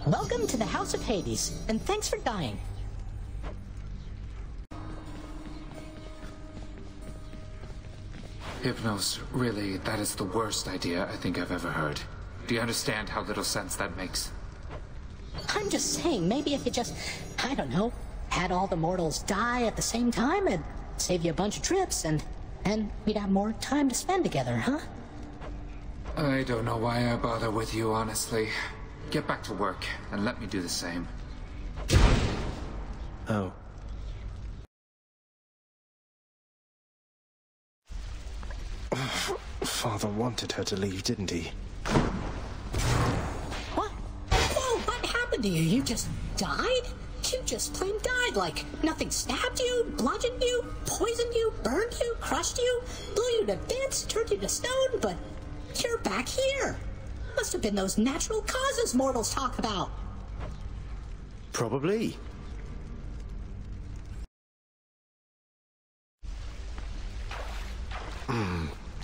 Welcome to the House of Hades, and thanks for dying. Hypnos, really, that is the worst idea I think I've ever heard. Do you understand how little sense that makes? I'm just saying, maybe if you just, I don't know, had all the mortals die at the same time, it'd save you a bunch of trips, and we'd have more time to spend together, huh? I don't know why I bother with you, honestly. Get back to work, and let me do the same. Oh. Father wanted her to leave, didn't he? What? Whoa, what happened to you? You just died? You just plain died, like nothing stabbed you, bludgeoned you, poisoned you, burned you, crushed you, blew you to bits, turned you to stone, but you're back here. Must have been those natural causes mortals talk about. Probably.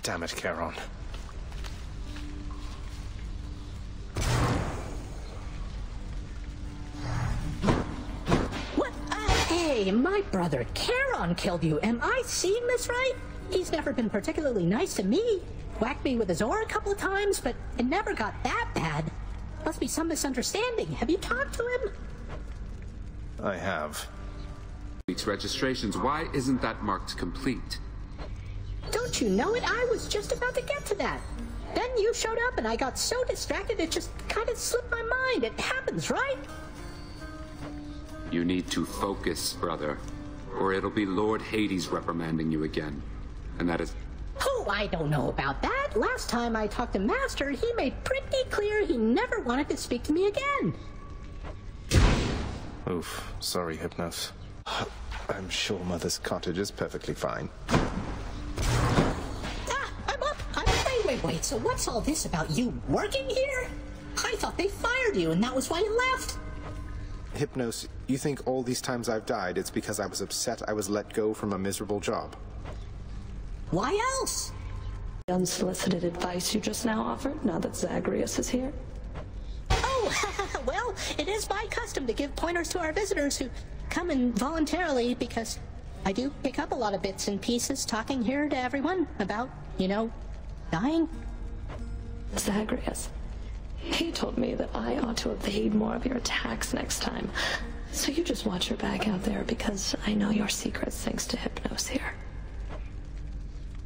Damn it, Charon. What? Hey, my brother Charon killed you. Am I seeing this right? He's never been particularly nice to me. Whacked me with his oar a couple of times, but it never got that bad. Must be some misunderstanding. Have you talked to him? I have. Week's registrations. Why isn't that marked complete? Don't you know it? I was just about to get to that. Then you showed up and I got so distracted it just kind of slipped my mind. It happens, right? You need to focus, brother, or it'll be Lord Hades reprimanding you again. And that is... Oh, I don't know about that. Last time I talked to Master, he made pretty clear he never wanted to speak to me again. Oof. Sorry, Hypnos. I'm sure Mother's cottage is perfectly fine. I'm up. Wait. So what's all this about you working here? I thought they fired you and that was why you left. Hypnos, you think all these times I've died, it's because I was upset I was let go from a miserable job? Why else? Unsolicited advice you just now offered, now that Zagreus is here? Oh, well, it is my custom to give pointers to our visitors who come in voluntarily because I do pick up a lot of bits and pieces talking here to everyone about, you know, dying. Zagreus. He told me that I ought to evade more of your attacks next time. So you just watch your back out there because I know your secrets thanks to Hypnos here.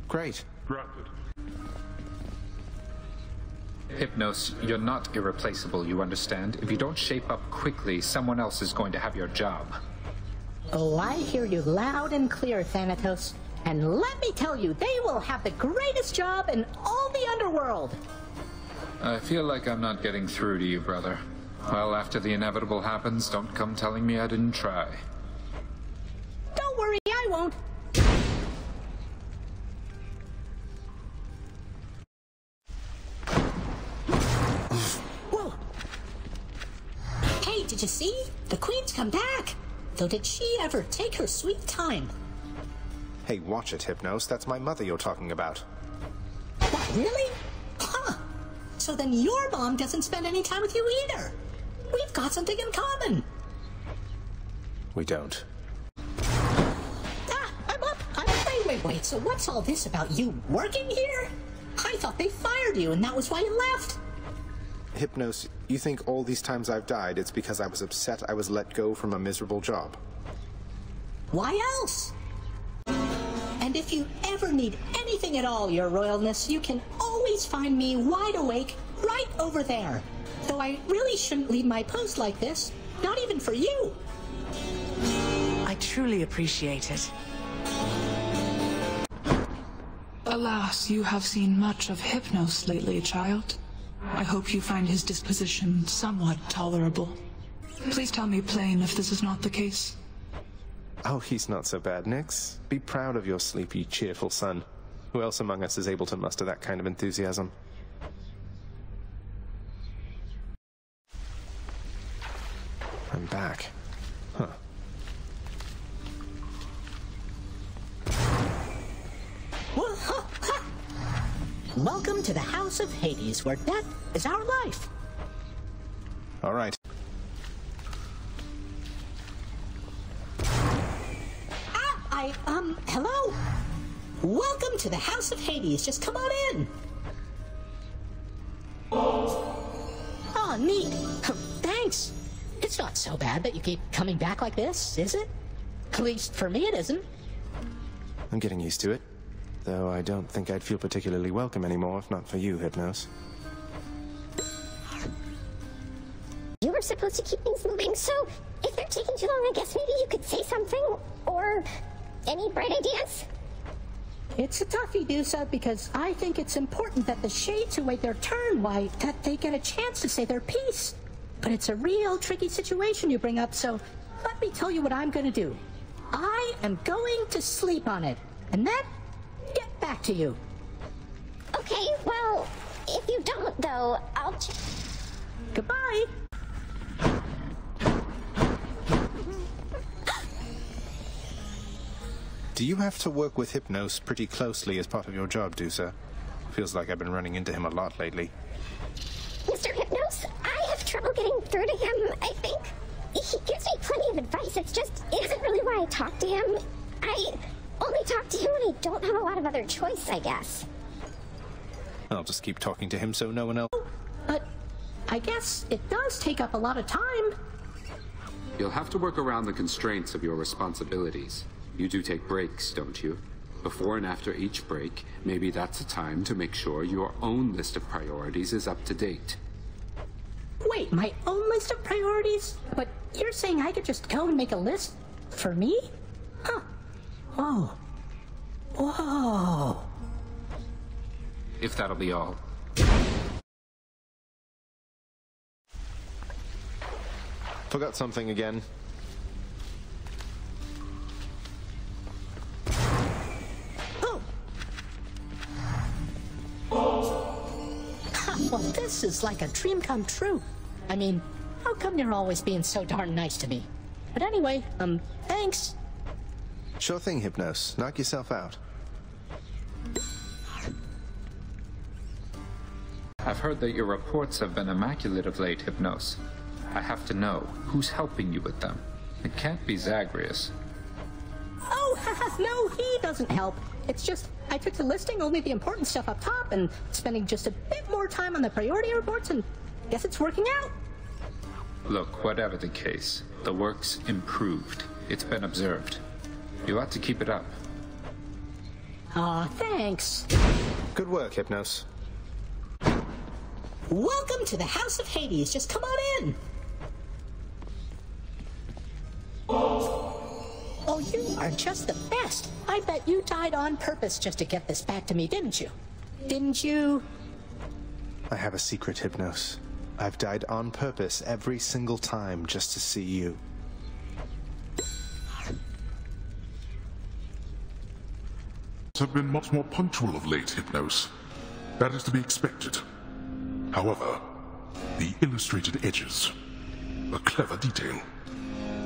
Great. Granted. Hypnos, you're not irreplaceable, you understand? If you don't shape up quickly, someone else is going to have your job. Oh, I hear you loud and clear, Thanatos. And let me tell you, they will have the greatest job in all the underworld. I feel like I'm not getting through to you, brother. Well, after the inevitable happens, don't come telling me I didn't try. Don't worry, I won't. Whoa. Hey, did you see? The Queen's come back. Though did she ever take her sweet time? Hey, watch it, Hypnos. That's my mother you're talking about. What, really? Huh. So then your mom doesn't spend any time with you either. We've got something in common. We don't. I'm up. Wait. So what's all this about you working here? I thought they fired you and that was why you left. Hypnos, you think all these times I've died, it's because I was upset I was let go from a miserable job? Why else? And if you ever need anything at all, Your Royalness, you can always find me wide awake right over there. Though I really shouldn't leave my post like this, not even for you. I truly appreciate it. Alas, you have seen much of Hypnos lately, child. I hope you find his disposition somewhat tolerable. Please tell me plain if this is not the case. Oh, he's not so bad, Nyx. Be proud of your sleepy, cheerful son. Who else among us is able to muster that kind of enthusiasm? I'm back. Huh. Welcome to the House of Hades, where death is our life. All right. to the House of Hades. Just come on in. Oh, neat. Thanks. It's not so bad that you keep coming back like this, is it? At least for me it isn't. I'm getting used to it. Though I don't think I'd feel particularly welcome anymore if not for you, Hypnos. You were supposed to keep things moving, so if they're taking too long, I guess maybe you could say something, or any bright ideas? It's a toughie, Dusa, because I think it's important that the Shades who wait their turn, that they get a chance to say their piece. But it's a real tricky situation you bring up, so let me tell you what I'm going to do. I am going to sleep on it, and then get back to you. Okay, well, if you don't, though, I'll... Goodbye. Do you have to work with Hypnos pretty closely as part of your job, Dusa? Feels like I've been running into him a lot lately. Mr. Hypnos, I have trouble getting through to him, I think. He gives me plenty of advice, it isn't really why I talk to him. I only talk to him when I don't have a lot of other choice, I guess. I'll just keep talking to him so no one else... But I guess it does take up a lot of time. You'll have to work around the constraints of your responsibilities. You do take breaks, don't you? Before and after each break, maybe that's a time to make sure your own list of priorities is up to date. Wait, my own list of priorities? But you're saying I could just go and make a list for me? Huh. Whoa. Whoa. If that'll be all. Forgot something again. Well, this is like a dream come true. I mean, how come you're always being so darn nice to me? But anyway, thanks. Sure thing, Hypnos. Knock yourself out. I've heard that your reports have been immaculate of late, Hypnos. I have to know, who's helping you with them? It can't be Zagreus. Oh, no, he doesn't help. It's just, I took to listing only the important stuff up top and spending just a bit more time on the priority reports, and guess it's working out. Look, whatever the case, the work's improved. It's been observed. You ought to keep it up. Aw, thanks. Good work, Hypnos. Welcome to the House of Hades. Just come on in. Oh, you are just the best. I bet you died on purpose just to get this back to me, didn't you? Didn't you? I have a secret, Hypnos. I've died on purpose every single time just to see you. Have been much more punctual of late, Hypnos. That is to be expected. However, the illustrated edges, a clever detail,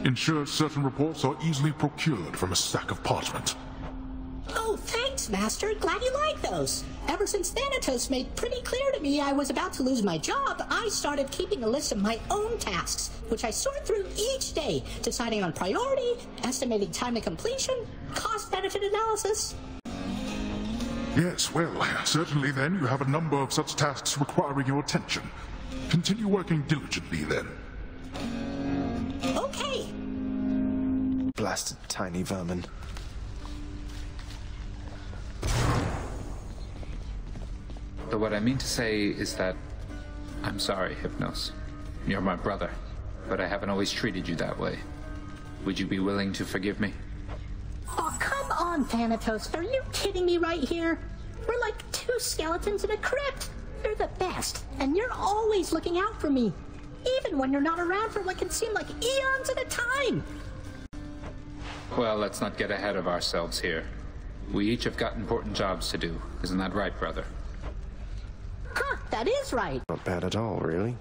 ensures certain reports are easily procured from a stack of parchment. Oh, thanks, Master. Glad you like those. Ever since Thanatos made pretty clear to me I was about to lose my job, I started keeping a list of my own tasks, which I sort through each day, deciding on priority, estimating time to completion, cost-benefit analysis. Yes, well, certainly then you have a number of such tasks requiring your attention. Continue working diligently then. Okay. Blasted tiny vermin. But what I mean to say is that I'm sorry, Hypnos. You're my brother, but I haven't always treated you that way. Would you be willing to forgive me? Oh, come on, Thanatos. Are you kidding me right here? We're like two skeletons in a crypt. You're the best, and you're always looking out for me, even when you're not around for what can seem like eons at a time. Well, let's not get ahead of ourselves here. We each have got important jobs to do. Isn't that right, brother? Huh, that is right. Not bad at all, really.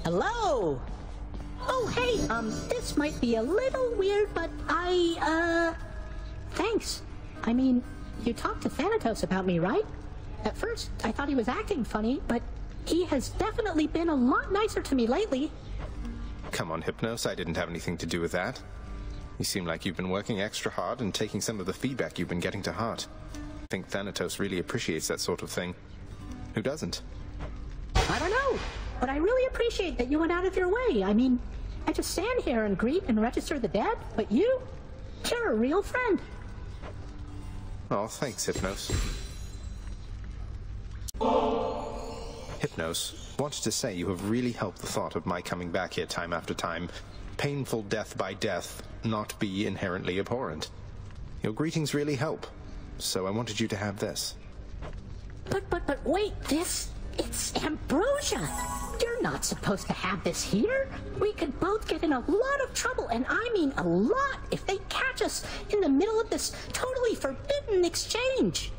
Hello. Oh, hey, this might be a little weird, but thanks. I mean, you talked to Thanatos about me, right? At first, I thought he was acting funny, but he has definitely been a lot nicer to me lately. Come on, Hypnos, I didn't have anything to do with that. You seem like you've been working extra hard and taking some of the feedback you've been getting to heart. I think Thanatos really appreciates that sort of thing. Who doesn't? I don't know, but I really appreciate that you went out of your way. I mean, I just stand here and greet and register the dead, but you're a real friend. Oh, thanks, Hypnos. Hypnos, wanted to say you have really helped the thought of my coming back here time after time, painful death by death, not be inherently abhorrent. Your greetings really help, so I wanted you to have this. But wait, it's ambrosia. You're not supposed to have this here. We could both get in a lot of trouble, and I mean a lot, if they catch us in the middle of this totally forbidden exchange.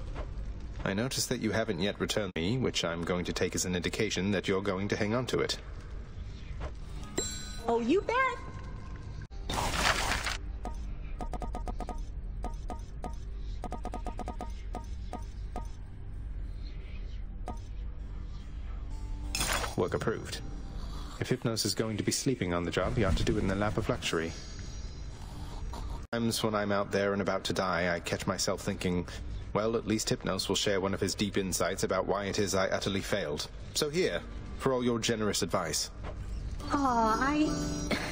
I notice that you haven't yet returned me, which I'm going to take as an indication that you're going to hang on to it. Oh, you bet. Work approved. If Hypnos is going to be sleeping on the job, he ought to do it in the lap of luxury. Times when I'm out there and about to die, I catch myself thinking, well, at least Hypnos will share one of his deep insights about why it is I utterly failed. So here, for all your generous advice. Aw, I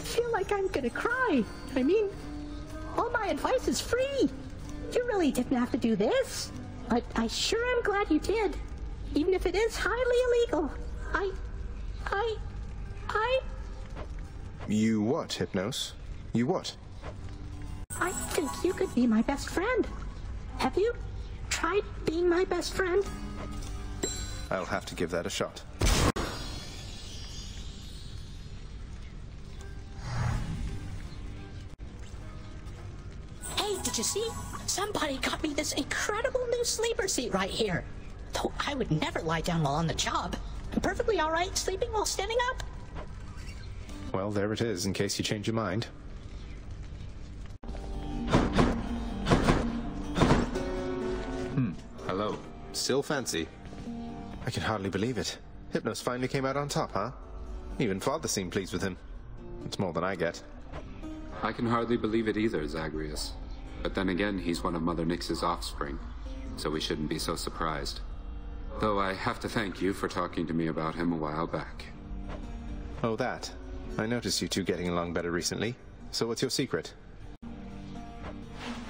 feel like I'm gonna cry. I mean, all my advice is free. You really didn't have to do this. But I sure am glad you did. Even if it is highly illegal. You what, Hypnos? You what? I think you could be my best friend. Have you tried being my best friend? I'll have to give that a shot. Hey, did you see? Somebody got me this incredible new sleeper seat right here. Though I would never lie down while on the job. I'm perfectly all right sleeping while standing up. Well, there it is, in case you change your mind. Hello. Still fancy. I can hardly believe it. Hypnos finally came out on top, huh? Even Father seemed pleased with him. It's more than I get. I can hardly believe it either, Zagreus. But then again, he's one of Mother Nyx's offspring, so we shouldn't be so surprised. Though I have to thank you for talking to me about him a while back. Oh, that. I noticed you two getting along better recently. So what's your secret?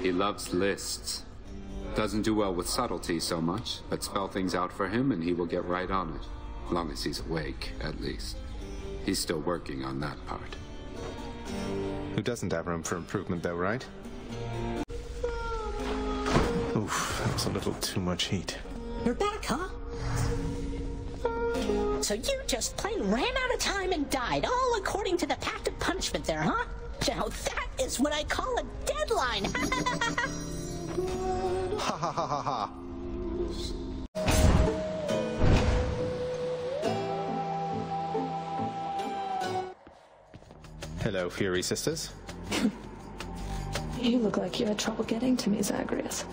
He loves lists. Doesn't do well with subtlety so much, but spell things out for him and he will get right on it. Long as he's awake, at least. He's still working on that part. Who doesn't have room for improvement, though, right? Oof, that was a little too much heat. You're back, huh? So you just plain ran out of time and died, all according to the pact of punishment there, huh? Now that is what I call a deadline! Ha ha ha ha ha! Hello, Fury Sisters. You look like you had trouble getting to me, Zagreus.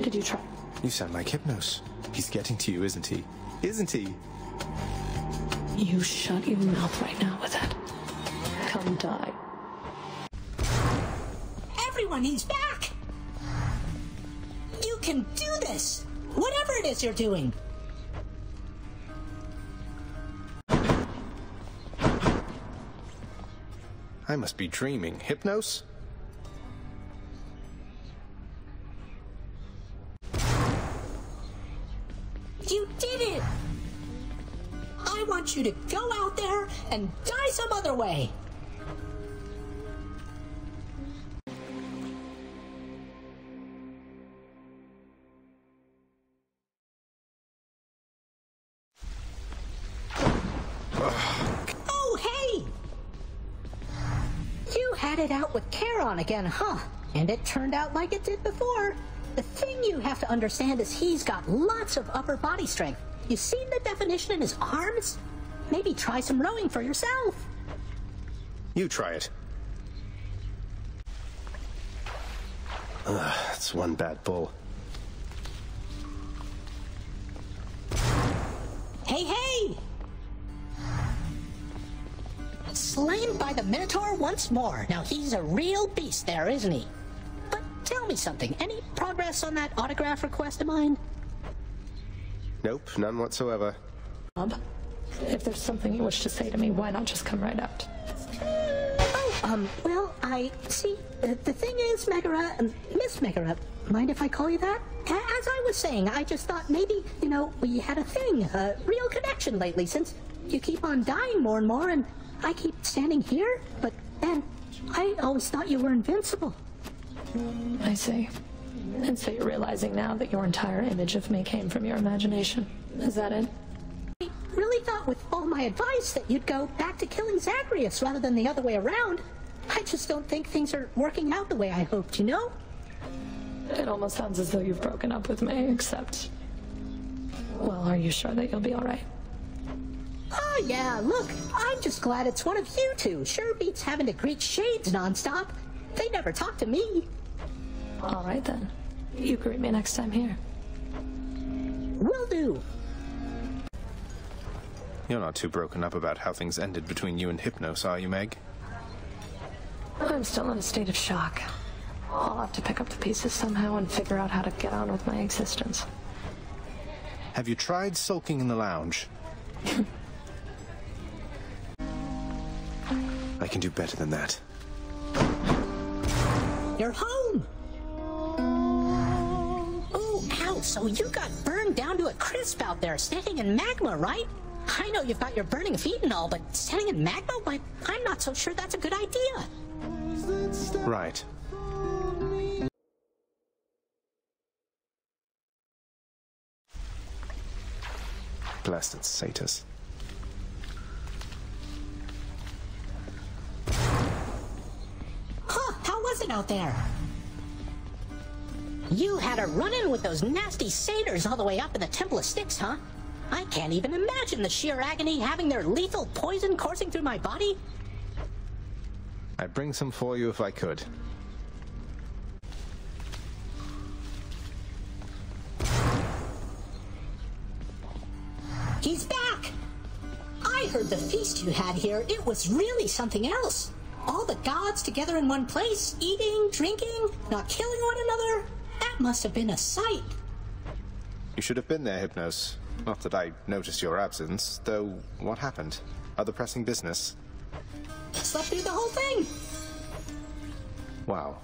Did you try? You sound like Hypnos. He's getting to you, isn't he? Isn't he? You shut your mouth right now with that. Come die. Everyone, he's back! You can do this! Whatever it is you're doing! I must be dreaming. Hypnos? You did it! I want you to go out there and die some other way! Oh, hey! You had it out with Charon again, huh? And it turned out like it did before. The thing you have to understand is he's got lots of upper body strength. You seen the definition in his arms? Maybe try some rowing for yourself. You try it. That's one bad bull. Hey, hey! slain by the Minotaur once more. Now he's a real beast there, isn't he? But tell me something, any progress on that autograph request of mine? Nope, none whatsoever. Bob, if there's something you wish to say to me, why not just come right out? Well, I see. The thing is, Megara, Miss Megara, mind if I call you that? As I was saying, I just thought maybe, you know, we had a thing, a real connection lately, since you keep on dying more and more, and I keep standing here, but then I always thought you were invincible. I see. And so you're realizing now that your entire image of me came from your imagination. Is that it? I really thought with all my advice that you'd go back to killing Zagreus rather than the other way around. I just don't think things are working out the way I hoped, you know? It almost sounds as though you've broken up with me, except... Well, are you sure that you'll be alright? Oh, yeah, look, I'm just glad it's one of you two. Sure beats having to greet shades nonstop. They never talk to me. Alright then. You greet me next time here. Will do. You're not too broken up about how things ended between you and Hypnos, are you, Meg? I'm still in a state of shock. I'll have to pick up the pieces somehow and figure out how to get on with my existence. Have you tried sulking in the lounge? I can do better than that. You're home! Oh, ow, so you got burned down to a crisp out there, standing in magma, right? I know you've got your burning feet and all, but standing in magma? Why, I'm not so sure that's a good idea. Right. Blessed Satyrs. Huh, how was it out there? You had a run-in with those nasty satyrs all the way up in the Temple of Styx, huh? I can't even imagine the sheer agony having their lethal poison coursing through my body. I'd bring some for you if I could. He's back! I heard the feast you had here. It was really something else. All the gods together in one place, eating, drinking, not killing one another. That must have been a sight. You should have been there, Hypnos. Not that I noticed your absence, though what happened? Other pressing business? Slept through the whole thing. Wow.